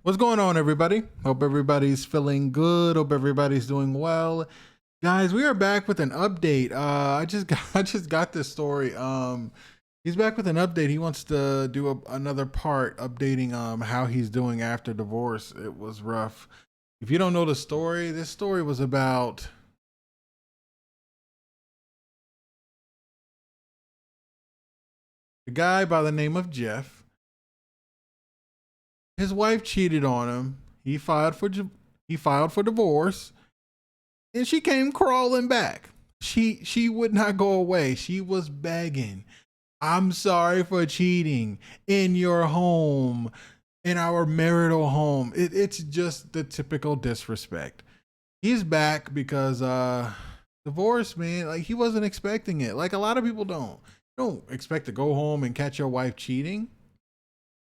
What's going on, everybody? Hope everybody's feeling good. Hope everybody's doing well. Guys, we are back with an update. I just got this story. He's back with an update. He wants to do another part updating how he's doing after divorce. It was rough. If you don't know the story, this story was about a guy by the name of Jeff. His wife cheated on him. He filed for divorce, and she came crawling back. She would not go away. She was begging. I'm sorry for cheating in your home, in our marital home. It's just the typical disrespect. He's back because divorce, man. Like, he wasn't expecting it. Like, a lot of people don't expect to go home and catch your wife cheating.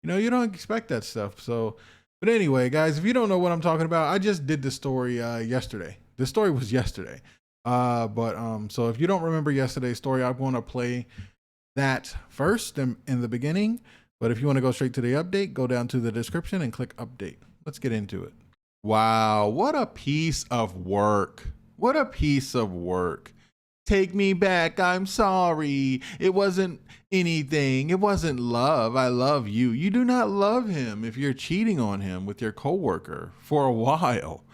You don't expect that stuff. So, but anyway, guys, if you don't know what I'm talking about, I just did this story yesterday. The story was yesterday. So if you don't remember yesterday's story, I'm going to play that first in the beginning. But if you want to go straight to the update, go down to the description and click update. Let's get into it. Wow, what a piece of work. What a piece of work. Take me back. I'm sorry. It wasn't anything. It wasn't love. I love you. You do not love him if you're cheating on him with your coworker for a while.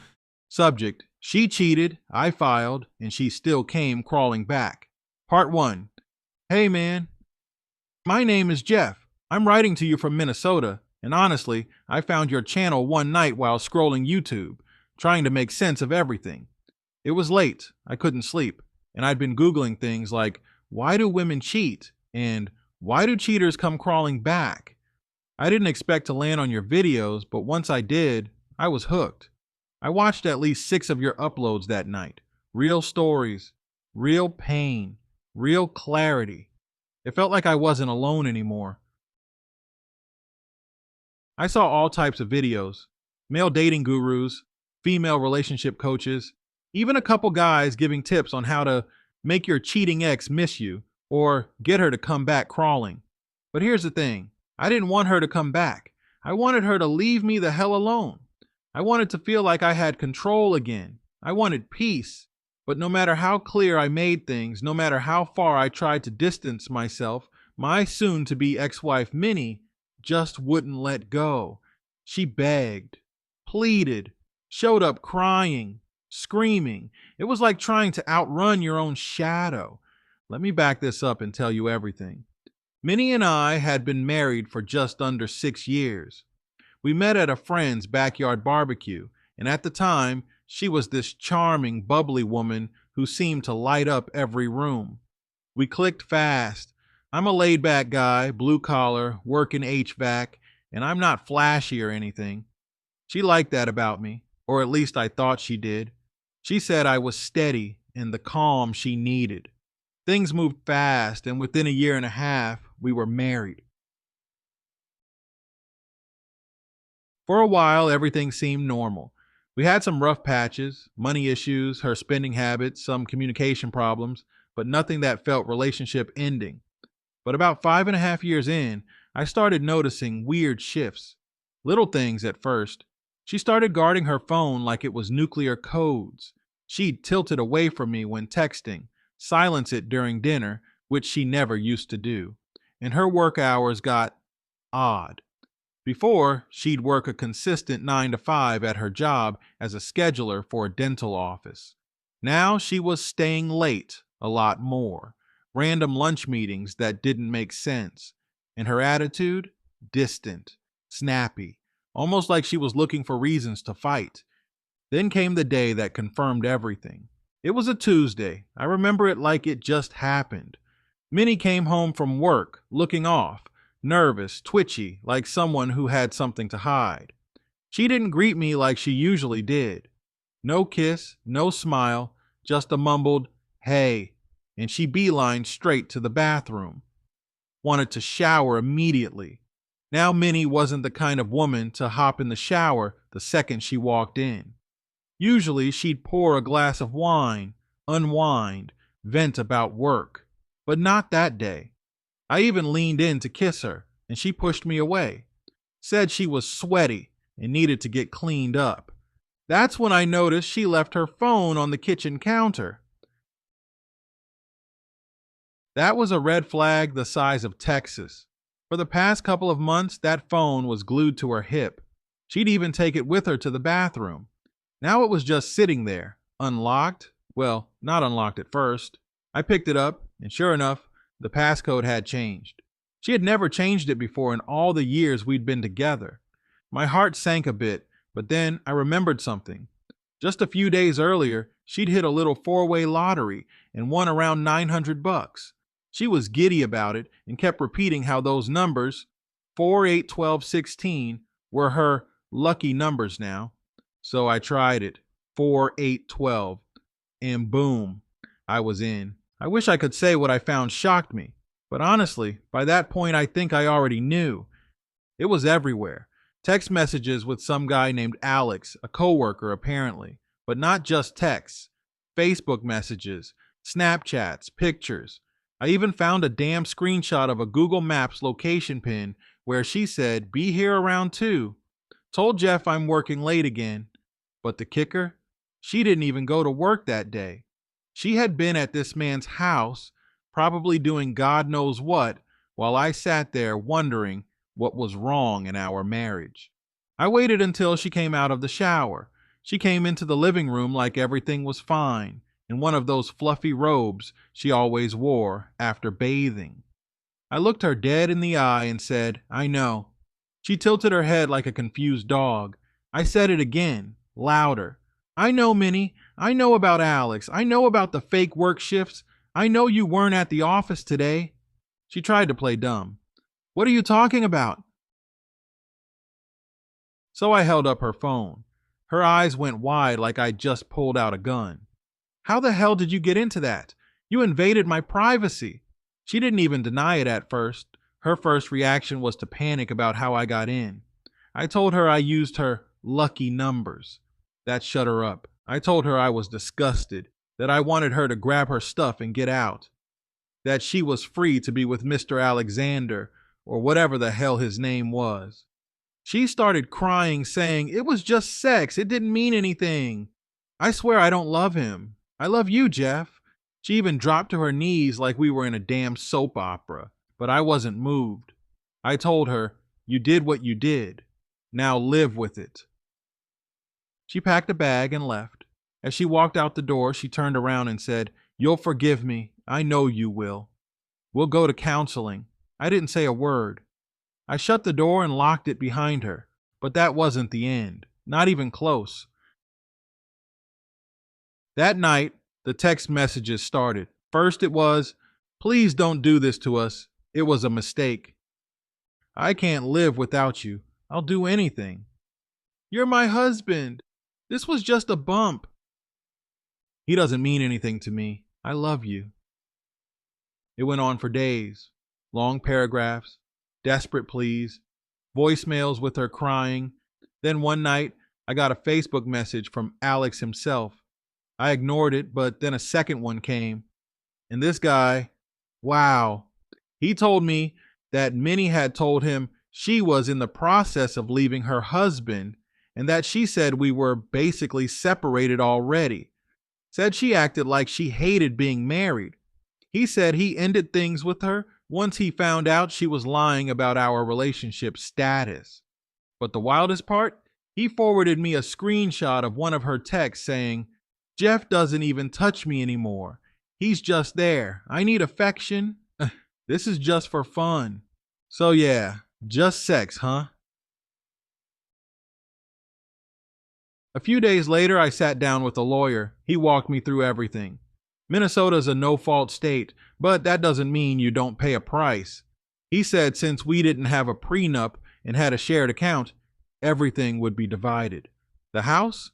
Subject: she cheated, I filed, and she still came crawling back. Part 1. Hey man, my name is Jeff. I'm writing to you from Minnesota, and honestly, I found your channel one night while scrolling YouTube, trying to make sense of everything. It was late. I couldn't sleep. And I'd been Googling things like, why do women cheat? And why do cheaters come crawling back? I didn't expect to land on your videos, but once I did, I was hooked. I watched at least 6 of your uploads that night. Real stories, real pain, real clarity. It felt like I wasn't alone anymore. I saw all types of videos: male dating gurus, female relationship coaches, even a couple guys giving tips on how to make your cheating ex miss you or get her to come back crawling. But here's the thing. I didn't want her to come back. I wanted her to leave me the hell alone. I wanted to feel like I had control again. I wanted peace. But no matter how clear I made things, no matter how far I tried to distance myself, my soon-to-be ex-wife Minnie just wouldn't let go. She begged, pleaded, showed up crying, screaming. It was like trying to outrun your own shadow. Let me back this up and tell you everything. Minnie and I had been married for just under 6 years. We met at a friend's backyard barbecue, and at the time, she was this charming, bubbly woman who seemed to light up every room. We clicked fast. I'm a laid-back guy, blue-collar, working HVAC, and I'm not flashy or anything. She liked that about me, or at least I thought she did. She said I was steady and the calm she needed. Things moved fast, and within a year and a half, we were married. For a while, everything seemed normal. We had some rough patches, money issues, her spending habits, some communication problems, but nothing that felt relationship ending. But about 5.5 years in, I started noticing weird shifts. Little things at first. She started guarding her phone like it was nuclear codes. She'd tilt it away from me when texting, silence it during dinner, which she never used to do. And her work hours got odd. Before, she'd work a consistent 9 to 5 at her job as a scheduler for a dental office. Now she was staying late a lot more. Random lunch meetings that didn't make sense. And her attitude? Distant, snappy, almost like she was looking for reasons to fight. Then came the day that confirmed everything. It was a Tuesday. I remember it like it just happened. Minnie came home from work, looking off, nervous, twitchy, like someone who had something to hide. She didn't greet me like she usually did. No kiss, no smile, just a mumbled, "Hey," and she beelined straight to the bathroom. Wanted to shower immediately. Now Minnie wasn't the kind of woman to hop in the shower the second she walked in. Usually she'd pour a glass of wine, unwind, vent about work. But not that day. I even leaned in to kiss her, and she pushed me away. Said she was sweaty and needed to get cleaned up. That's when I noticed she left her phone on the kitchen counter. That was a red flag the size of Texas. For the past couple of months, that phone was glued to her hip. She'd even take it with her to the bathroom. Now it was just sitting there, unlocked. Well, not unlocked at first. I picked it up, and sure enough, the passcode had changed. She had never changed it before in all the years we'd been together. My heart sank a bit, but then I remembered something. Just a few days earlier, she'd hit a little four-way lottery and won around $900. She was giddy about it and kept repeating how those numbers, 4, 8, 12, 16, were her lucky numbers now. So I tried it, 4, 8, 12, and boom, I was in. I wish I could say what I found shocked me, but honestly, by that point I think I already knew. It was everywhere. Text messages with some guy named Alex, a coworker apparently, but not just texts. Facebook messages, Snapchats, pictures. I even found a damn screenshot of a Google Maps location pin where she said, "Be here around 2. Told Jeff I'm working late again." But the kicker? She didn't even go to work that day. She had been at this man's house, probably doing God knows what, while I sat there wondering what was wrong in our marriage. I waited until she came out of the shower. She came into the living room like everything was fine, in one of those fluffy robes she always wore after bathing. I looked her dead in the eye and said, "I know." She tilted her head like a confused dog. I said it again, louder. "I know, Minnie. I know about Alex. I know about the fake work shifts. I know you weren't at the office today." She tried to play dumb. "What are you talking about?" So I held up her phone. Her eyes went wide like I'd just pulled out a gun. "How the hell did you get into that? You invaded my privacy." She didn't even deny it at first. Her first reaction was to panic about how I got in. I told her I used her lucky numbers. That shut her up. I told her I was disgusted, that I wanted her to grab her stuff and get out, that she was free to be with Mr. Alexander, or whatever the hell his name was. She started crying, saying it was just sex. It didn't mean anything. I swear I don't love him. I love you, Jeff. She even dropped to her knees like we were in a damn soap opera, but I wasn't moved. I told her, "You did what you did. Now live with it." She packed a bag and left. As she walked out the door, she turned around and said, "You'll forgive me. I know you will. We'll go to counseling." I didn't say a word. I shut the door and locked it behind her, but that wasn't the end. Not even close. That night, the text messages started. First it was, "Please don't do this to us. It was a mistake. I can't live without you. I'll do anything. You're my husband. This was just a bump. He doesn't mean anything to me. I love you." It went on for days. Long paragraphs, desperate pleas, voicemails with her crying. Then one night, I got a Facebook message from Alex himself. I ignored it, but then a second one came. And this guy, wow, he told me that Minnie had told him she was in the process of leaving her husband and that she said we were basically separated already. Said she acted like she hated being married. He said he ended things with her once he found out she was lying about our relationship status. But the wildest part, he forwarded me a screenshot of one of her texts saying, "Jeff doesn't even touch me anymore. He's just there. I need affection. This is just for fun." So yeah, just sex, huh? A few days later, I sat down with a lawyer. He walked me through everything. Minnesota's a no-fault state, but that doesn't mean you don't pay a price. He said since we didn't have a prenup and had a shared account, everything would be divided. The house,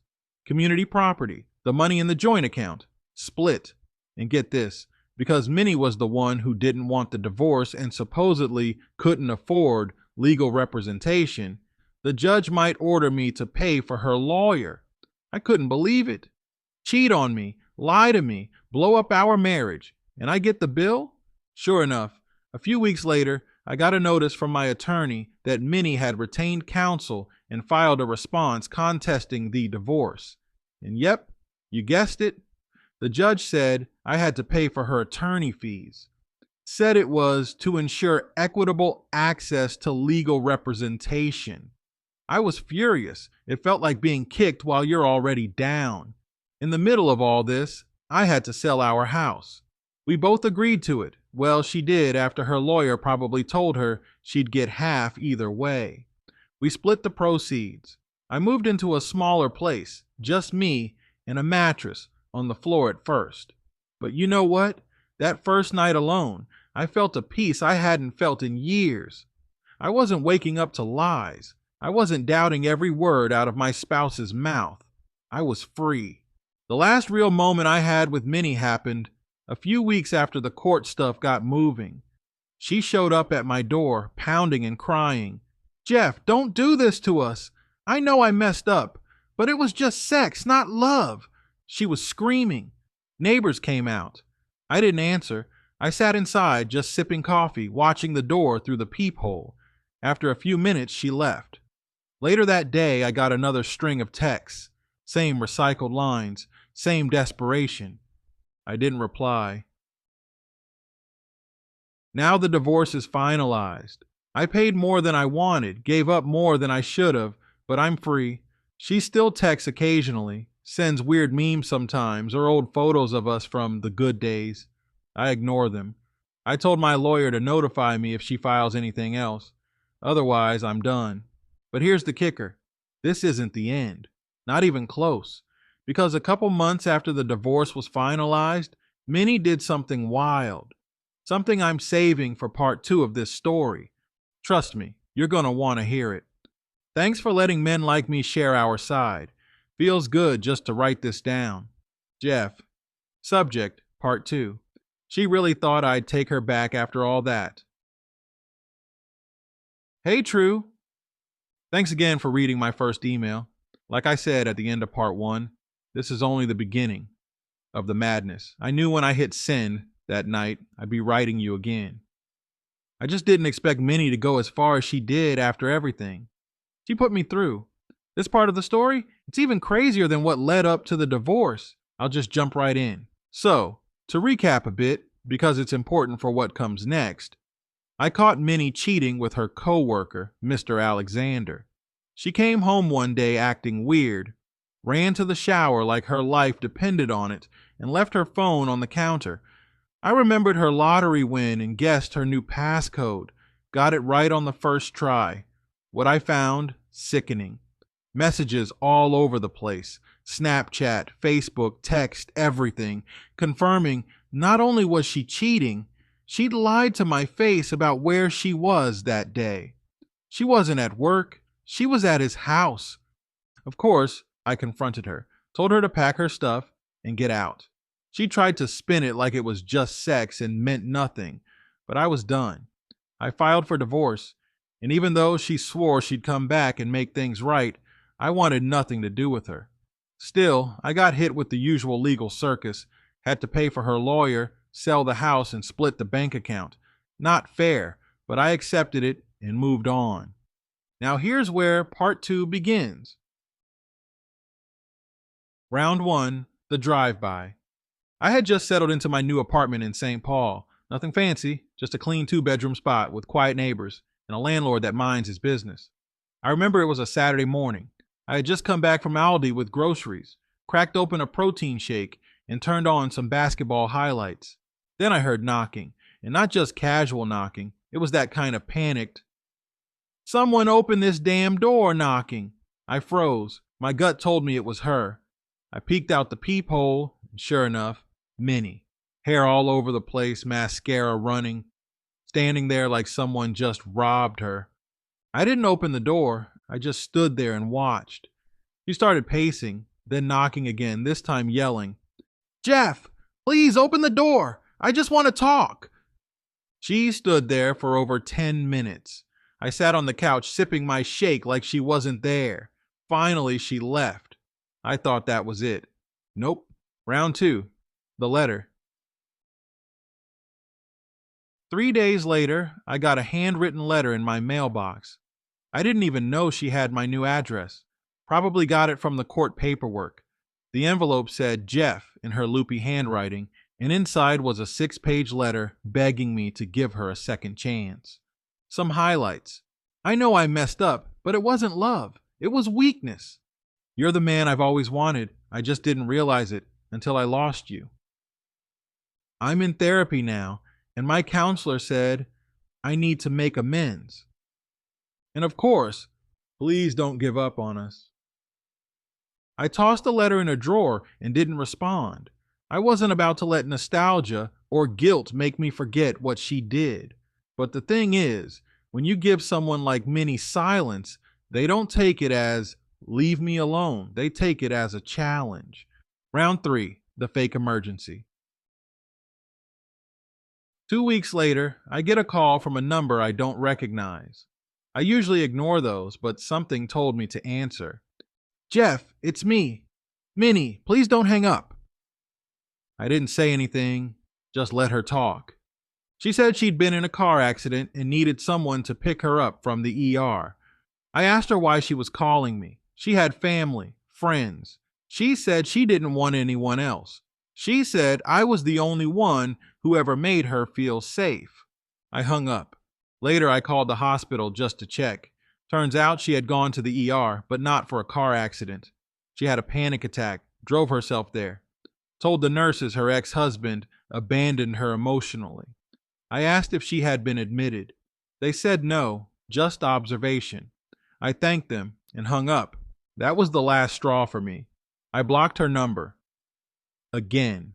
community property, the money in the joint account, split. And get this, because Minnie was the one who didn't want the divorce and supposedly couldn't afford legal representation, the judge might order me to pay for her lawyer. I couldn't believe it. Cheat on me, lie to me, blow up our marriage, and I get the bill? Sure enough, a few weeks later, I got a notice from my attorney that Minnie had retained counsel and filed a response contesting the divorce. And yep, you guessed it, the judge said I had to pay for her attorney fees. Said it was to ensure equitable access to legal representation. I was furious. It felt like being kicked while you're already down. In the middle of all this, I had to sell our house. We both agreed to it. Well, she did after her lawyer probably told her she'd get half either way. We split the proceeds. I moved into a smaller place, just me and a mattress on the floor at first. But you know what? That first night alone, I felt a peace I hadn't felt in years. I wasn't waking up to lies. I wasn't doubting every word out of my spouse's mouth. I was free. The last real moment I had with Minnie happened a few weeks after the court stuff got moving. She showed up at my door, pounding and crying. "Jeff, don't do this to us. I know I messed up, but it was just sex, not love." She was screaming. Neighbors came out. I didn't answer. I sat inside, just sipping coffee, watching the door through the peephole. After a few minutes, she left. Later that day, I got another string of texts. Same recycled lines, same desperation. I didn't reply. Now the divorce is finalized. I paid more than I wanted, gave up more than I should have, but I'm free. She still texts occasionally, sends weird memes sometimes, or old photos of us from the good days. I ignore them. I told my lawyer to notify me if she files anything else. Otherwise, I'm done. But here's the kicker. This isn't the end. Not even close. Because a couple months after the divorce was finalized, Minnie did something wild. Something I'm saving for part 2 of this story. Trust me, you're gonna want to hear it. Thanks for letting men like me share our side. Feels good just to write this down. Jeff. Subject, part 2. She really thought I'd take her back after all that. Hey, True. Thanks again for reading my first email. Like I said at the end of part 1, this is only the beginning of the madness. I knew when I hit send that night, I'd be writing you again. I just didn't expect Minnie to go as far as she did after everything. She put me through. This part of the story, it's even crazier than what led up to the divorce. I'll just jump right in. So, to recap a bit, because it's important for what comes next, I caught Minnie cheating with her co-worker, Mr. Alexander. She came home one day acting weird, ran to the shower like her life depended on it, and left her phone on the counter. I remembered her lottery win and guessed her new passcode. Got it right on the first try. What I found, sickening. Messages all over the place. Snapchat, Facebook, text, everything, confirming not only was she cheating, she'd lied to my face about where she was that day. She wasn't at work. She was at his house. Of course, I confronted her, told her to pack her stuff and get out. She tried to spin it like it was just sex and meant nothing, but I was done. I filed for divorce, and even though she swore she'd come back and make things right, I wanted nothing to do with her. Still, I got hit with the usual legal circus, had to pay for her lawyer, sell the house, and split the bank account. Not fair, but I accepted it and moved on. Now here's where part 2 begins. Round 1, the drive-by. I had just settled into my new apartment in St. Paul. Nothing fancy, just a clean 2-bedroom spot with quiet neighbors and a landlord that minds his business. I remember it was a Saturday morning. I had just come back from Aldi with groceries, cracked open a protein shake, and turned on some basketball highlights. Then I heard knocking, and not just casual knocking. It was that kind of panicked, "Someone open this damn door" knocking. I froze. My gut told me it was her. I peeked out the peephole, and sure enough, Minnie. Hair all over the place, mascara running, standing there like someone just robbed her. I didn't open the door. I just stood there and watched. She started pacing, then knocking again, this time yelling, "Jeff, please open the door. I just want to talk." She stood there for over 10 minutes. I sat on the couch sipping my shake like she wasn't there. Finally, she left. I thought that was it. Nope. Round 2. The letter. 3 days later, I got a handwritten letter in my mailbox. I didn't even know she had my new address. Probably got it from the court paperwork. The envelope said Jeff in her loopy handwriting, and inside was a 6-page letter begging me to give her a second chance. Some highlights. I know I messed up, but it wasn't love. It was weakness. You're the man I've always wanted. I just didn't realize it until I lost you. I'm in therapy now, and my counselor said I need to make amends. And of course, please don't give up on us. I tossed the letter in a drawer and didn't respond. I wasn't about to let nostalgia or guilt make me forget what she did. But the thing is, when you give someone like Minnie silence, they don't take it as leave me alone. They take it as a challenge. Round 3, the fake emergency. 2 weeks later, I get a call from a number I don't recognize. I usually ignore those, but something told me to answer. Jeff, it's me. Minnie, please don't hang up. I didn't say anything, just let her talk. She said she'd been in a car accident and needed someone to pick her up from the ER. I asked her why she was calling me. She had family, friends. She said she didn't want anyone else. She said I was the only one who ever made her feel safe. I hung up. Later, I called the hospital just to check. Turns out she had gone to the ER, but not for a car accident. She had a panic attack, drove herself there. Told the nurses her ex-husband abandoned her emotionally. I asked if she had been admitted. They said no, just observation. I thanked them and hung up. That was the last straw for me. I blocked her number. Again.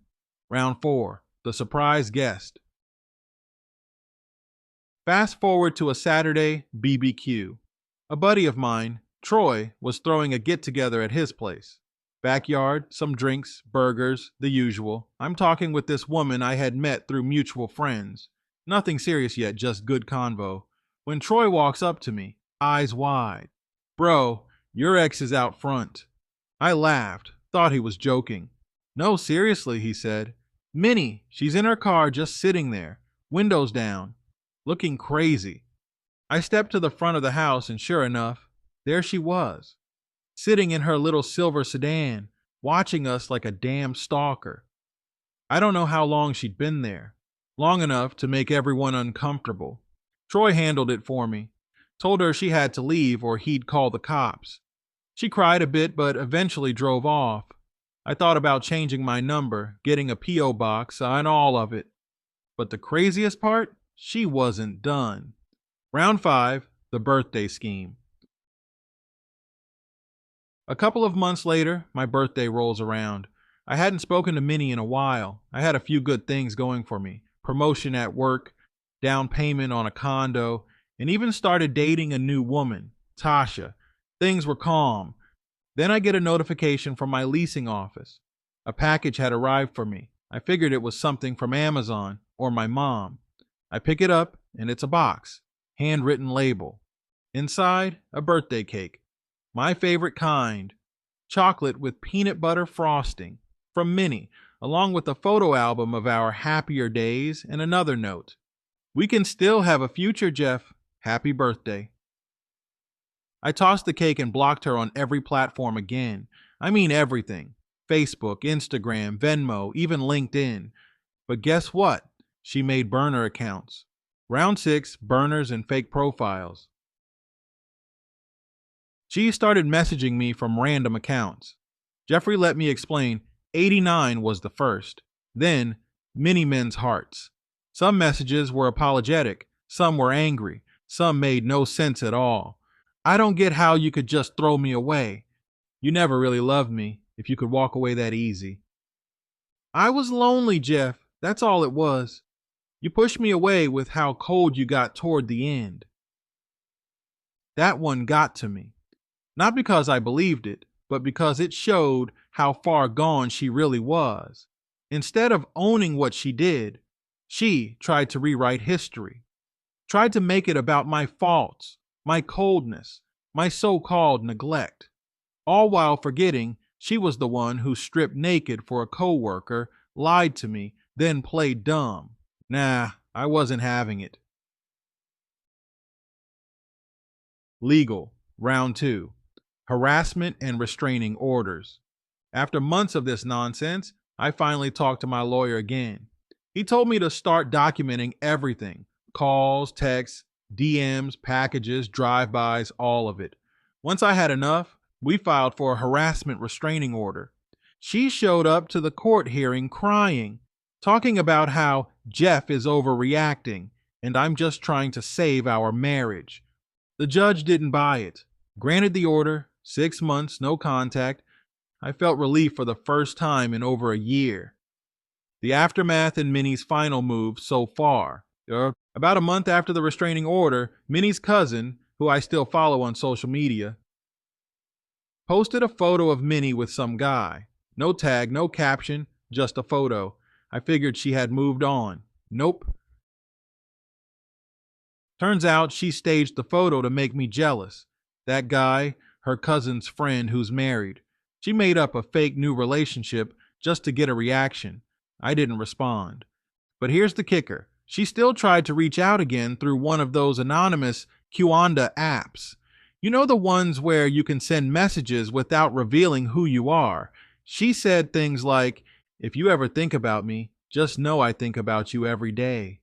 Round 4, the surprise guest. Fast forward to a Saturday BBQ. A buddy of mine, Troy, was throwing a get-together at his place. Backyard, some drinks, burgers, the usual. I'm talking with this woman I had met through mutual friends. Nothing serious yet, just good convo. When Troy walks up to me, eyes wide. Bro, your ex is out front. I laughed, thought he was joking. No, seriously, he said. Minnie, she's in her car just sitting there, windows down, looking crazy. I stepped to the front of the house and sure enough, there she was, sitting in her little silver sedan, watching us like a damn stalker. I don't know how long she'd been there. Long enough to make everyone uncomfortable. Troy handled it for me. Told her she had to leave or he'd call the cops. She cried a bit but eventually drove off. I thought about changing my number, getting a P.O. box, and all of it. But the craziest part? She wasn't done. Round 5, the birthday scheme. A couple of months later, my birthday rolls around. I hadn't spoken to Minnie in a while. I had a few good things going for me. Promotion at work, down payment on a condo, and even started dating a new woman, Tasha. Things were calm. Then I get a notification from my leasing office. A package had arrived for me. I figured it was something from Amazon or my mom. I pick it up, and it's a box, handwritten label. Inside, a birthday cake. My favorite kind, chocolate with peanut butter frosting, from Minnie, along with a photo album of our happier days and another note. We can still have a future, Jeff. Happy birthday. I tossed the cake and blocked her on every platform again. I mean everything. Facebook, Instagram, Venmo, even LinkedIn. But guess what? She made burner accounts. Round 6, burners and fake profiles. She started messaging me from random accounts. Jeffrey let me explain 89 was the first. Then, many men's hearts. Some messages were apologetic. Some were angry. Some made no sense at all. I don't get how you could just throw me away. You never really loved me, if you could walk away that easy. I was lonely, Jeff. That's all it was. You pushed me away with how cold you got toward the end. That one got to me. Not because I believed it, but because it showed how far gone she really was. Instead of owning what she did, she tried to rewrite history. Tried to make it about my faults, my coldness, my so-called neglect. All while forgetting she was the one who stripped naked for a coworker, lied to me, then played dumb. Nah, I wasn't having it. Legal, round 2. Harassment and restraining orders. After months of this nonsense, I finally talked to my lawyer again. He told me to start documenting everything: calls, texts, DMs, packages, drive-bys, all of it. Once I had enough, we filed for a harassment restraining order. She showed up to the court hearing crying, talking about how Jeff is overreacting and I'm just trying to save our marriage. The judge didn't buy it. Granted the order, 6 months, no contact. I felt relief for the first time in over a year. The aftermath and Minnie's final move so far. About a month after the restraining order, Minnie's cousin, who I still follow on social media, posted a photo of Minnie with some guy. No tag, no caption, just a photo. I figured she had moved on. Nope. Turns out she staged the photo to make me jealous. That guy, her cousin's friend who's married. She made up a fake new relationship just to get a reaction. I didn't respond. But here's the kicker. She still tried to reach out again through one of those anonymous Qanda apps. You know, the ones where you can send messages without revealing who you are. She said things like, "If you ever think about me, just know I think about you every day.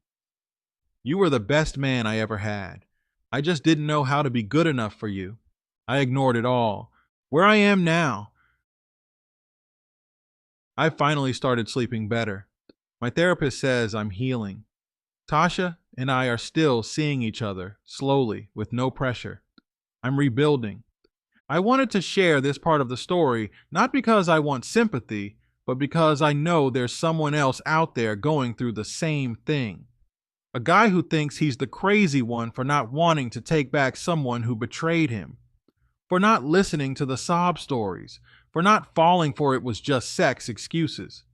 You were the best man I ever had. I just didn't know how to be good enough for you." I ignored it all. Where I am now, I finally started sleeping better. My therapist says I'm healing. Tasha and I are still seeing each other, slowly, with no pressure. I'm rebuilding. I wanted to share this part of the story, not because I want sympathy, but because I know there's someone else out there going through the same thing. A guy who thinks he's the crazy one for not wanting to take back someone who betrayed him, for not listening to the sob stories, for not falling for "it was just sex" excuses.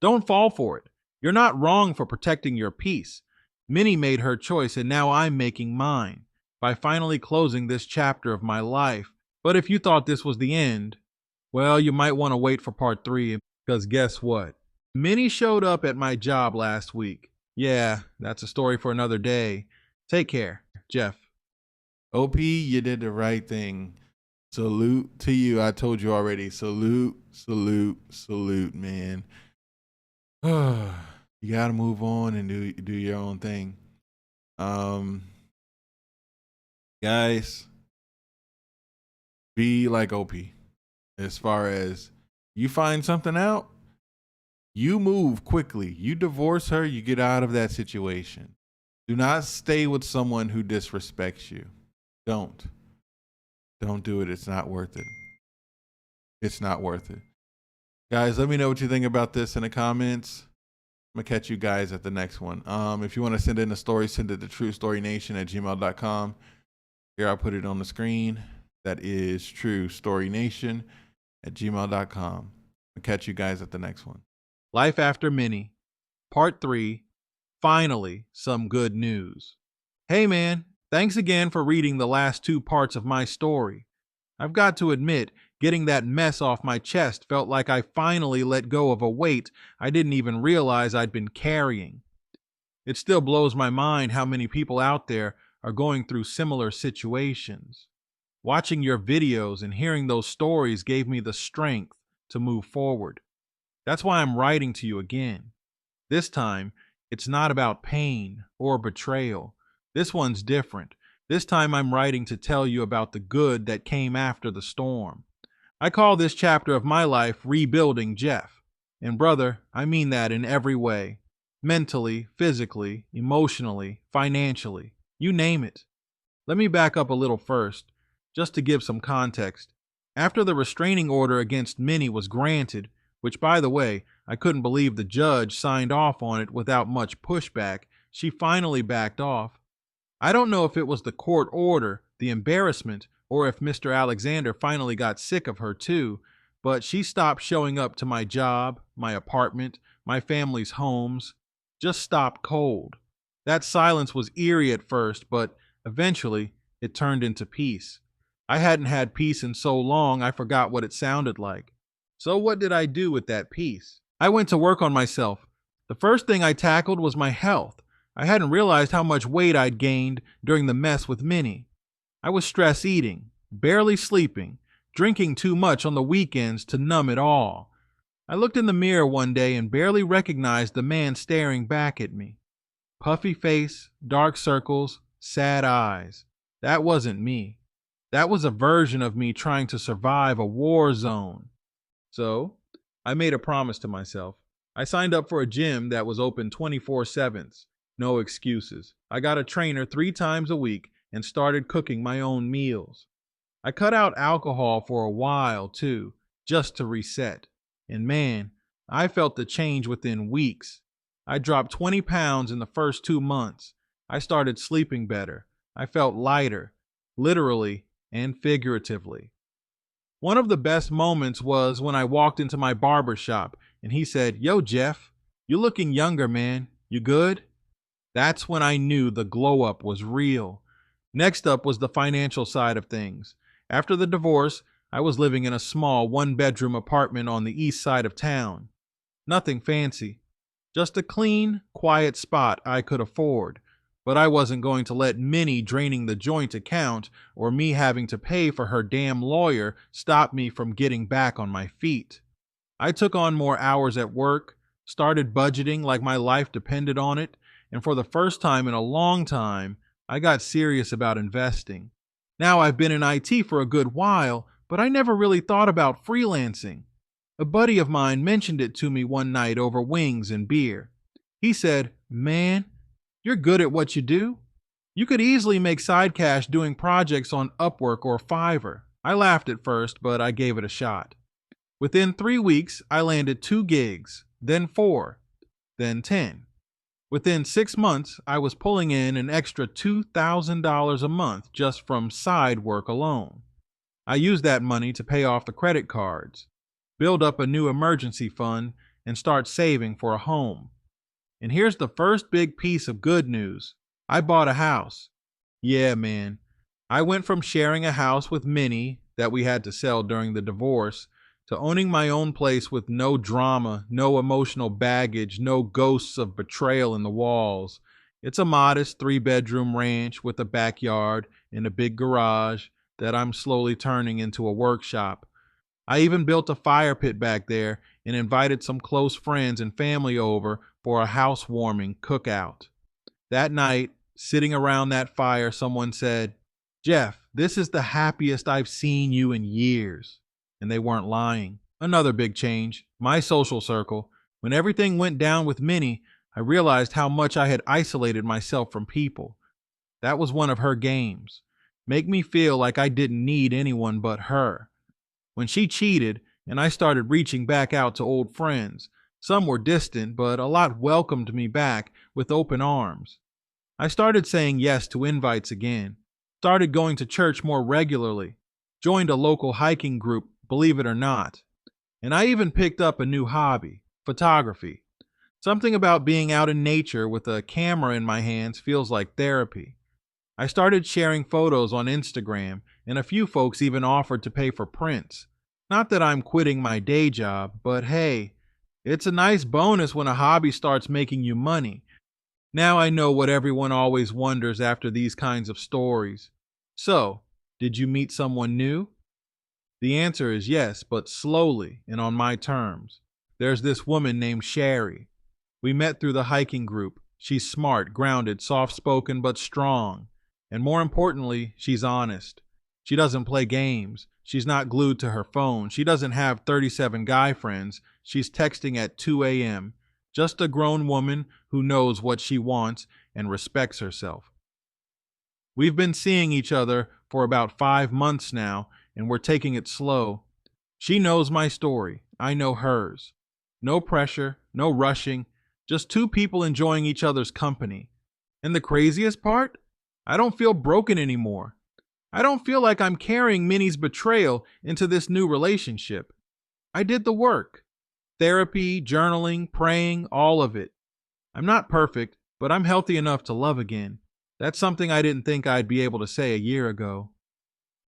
Don't fall for it. You're not wrong for protecting your peace. Minnie made her choice and now I'm making mine by finally closing this chapter of my life. But if you thought this was the end, well, you might want to wait for part 3, because guess what? Minnie showed up at my job last week. Yeah, that's a story for another day. Take care, Jeff. OP, you did the right thing. Salute to you. I told you already. Salute, salute, salute, man. You got to move on and do your own thing. Guys, be like OP. As far as you find something out, you move quickly. You divorce her, you get out of that situation. Do not stay with someone who disrespects you. Don't do it. It's not worth it. It's not worth it. Guys, let me know what you think about this in the comments. I'm going to catch you guys at the next one. If you want to send in a story, send it to truestorynation@gmail.com. Here, I'll put it on the screen. That is truestorynation@gmail.com. I'll catch you guys at the next one. Life After Minnie, Part 3. Finally, some good news. Hey man, thanks again for reading the last 2 parts of my story. I've got to admit, getting that mess off my chest felt like I finally let go of a weight I didn't even realize I'd been carrying. It still blows my mind how many people out there are going through similar situations. Watching your videos and hearing those stories gave me the strength to move forward. That's why I'm writing to you again. This time, it's not about pain or betrayal. This one's different. This time I'm writing to tell you about the good that came after the storm. I call this chapter of my life Rebuilding Jeff. And brother, I mean that in every way. Mentally, physically, emotionally, financially. You name it. Let me back up a little first, just to give some context. After the restraining order against Minnie was granted, which, by the way, I couldn't believe the judge signed off on it without much pushback, she finally backed off. I don't know if it was the court order, the embarrassment, or if Mr. Alexander finally got sick of her too, but she stopped showing up to my job, my apartment, my family's homes. Just stopped cold. That silence was eerie at first, but eventually it turned into peace. I hadn't had peace in so long I forgot what it sounded like. So what did I do with that peace? I went to work on myself. The first thing I tackled was my health. I hadn't realized how much weight I'd gained during the mess with Minnie. I was stress eating, barely sleeping, drinking too much on the weekends to numb it all. I looked in the mirror one day and barely recognized the man staring back at me. Puffy face, dark circles, sad eyes. That wasn't me. That was a version of me trying to survive a war zone. So, I made a promise to myself. I signed up for a gym that was open 24/7. No excuses. I got a trainer 3 times a week and started cooking my own meals. I cut out alcohol for a while too, just to reset. And man, I felt the change within weeks. I dropped 20 pounds in the first 2 months. I started sleeping better. I felt lighter, literally and figuratively. One of the best moments was when I walked into my barber shop and he said, "Yo, Jeff, you looking younger, man. You good?" That's when I knew the glow up was real. Next up was the financial side of things. After the divorce, I was living in a small 1-bedroom apartment on the east side of town. Nothing fancy, just a clean, quiet spot I could afford. But I wasn't going to let Minnie draining the joint account or me having to pay for her damn lawyer stop me from getting back on my feet. I took on more hours at work, started budgeting like my life depended on it, and for the first time in a long time, I got serious about investing. Now I've been in IT for a good while, but I never really thought about freelancing. A buddy of mine mentioned it to me one night over wings and beer. He said, "Man, you're good at what you do. You could easily make side cash doing projects on Upwork or Fiverr." I laughed at first, but I gave it a shot. Within 3 weeks, I landed 2 gigs, then 4, then 10. Within 6 months, I was pulling in an extra $2,000 a month just from side work alone. I used that money to pay off the credit cards, build up a new emergency fund, and start saving for a home. And here's the first big piece of good news. I bought a house. Yeah, man. I went from sharing a house with Minnie that we had to sell during the divorce to owning my own place with no drama, no emotional baggage, no ghosts of betrayal in the walls. It's a modest 3-bedroom ranch with a backyard and a big garage that I'm slowly turning into a workshop. I even built a fire pit back there and invited some close friends and family over for a housewarming cookout. That night, sitting around that fire, someone said, "Jeff, this is the happiest I've seen you in years." And they weren't lying. Another big change, my social circle. When everything went down with Minnie, I realized how much I had isolated myself from people. That was one of her games. Make me feel like I didn't need anyone but her. When she cheated, and I started reaching back out to old friends, some were distant, but a lot welcomed me back with open arms. I started saying yes to invites again, started going to church more regularly, joined a local hiking group, believe it or not. And I even picked up a new hobby, photography. Something about being out in nature with a camera in my hands feels like therapy. I started sharing photos on Instagram, and a few folks even offered to pay for prints. Not that I'm quitting my day job, but hey, it's a nice bonus when a hobby starts making you money. Now I know what everyone always wonders after these kinds of stories. So, did you meet someone new? The answer is yes, but slowly and on my terms. There's this woman named Sherry. We met through the hiking group. She's smart, grounded, soft-spoken, but strong. And more importantly, she's honest. She doesn't play games. She's not glued to her phone. She doesn't have 37 guy friends. She's texting at 2 a.m. Just a grown woman who knows what she wants and respects herself. We've been seeing each other for about 5 months now, and we're taking it slow. She knows my story. I know hers. No pressure, no rushing, just 2 people enjoying each other's company. And the craziest part? I don't feel broken anymore. I don't feel like I'm carrying Minnie's betrayal into this new relationship. I did the work. Therapy, journaling, praying, all of it. I'm not perfect, but I'm healthy enough to love again. That's something I didn't think I'd be able to say a year ago.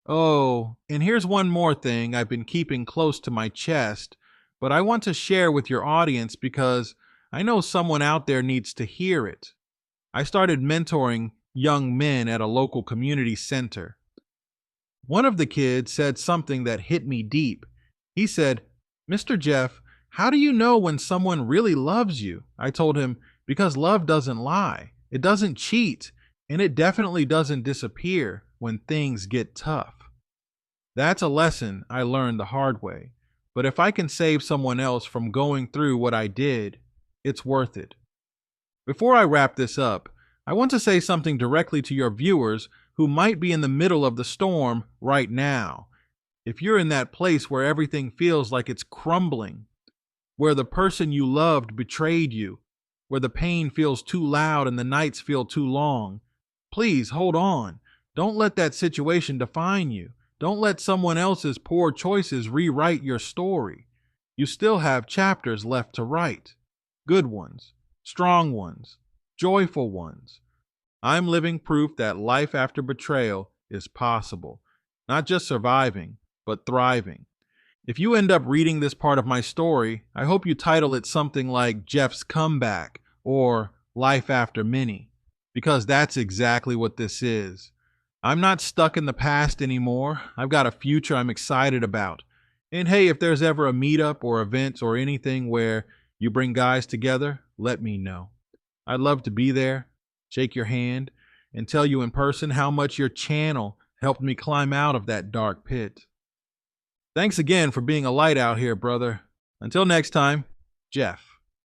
Oh, and here's one more thing I've been keeping close to my chest, but I want to share with your audience because I know someone out there needs to hear it. I started mentoring young men at a local community center. One of the kids said something that hit me deep. He said, "Mr. Jeff, how do you know when someone really loves you?" I told him, "Because love doesn't lie, it doesn't cheat, and it definitely doesn't disappear when things get tough." That's a lesson I learned the hard way. But if I can save someone else from going through what I did, it's worth it. Before I wrap this up, I want to say something directly to your viewers who might be in the middle of the storm right now. If you're in that place where everything feels like it's crumbling, where the person you loved betrayed you, where the pain feels too loud and the nights feel too long, please hold on. Don't let that situation define you. Don't let someone else's poor choices rewrite your story. You still have chapters left to write. Good ones, strong ones, joyful ones. I'm living proof that life after betrayal is possible. Not just surviving, but thriving. If you end up reading this part of my story, I hope you title it something like Jeff's Comeback or Life After Minnie, because that's exactly what this is. I'm not stuck in the past anymore. I've got a future I'm excited about. And hey, if there's ever a meetup or event or anything where you bring guys together, let me know. I'd love to be there, shake your hand, and tell you in person how much your channel helped me climb out of that dark pit. Thanks again for being a light out here, brother. Until next time, Jeff.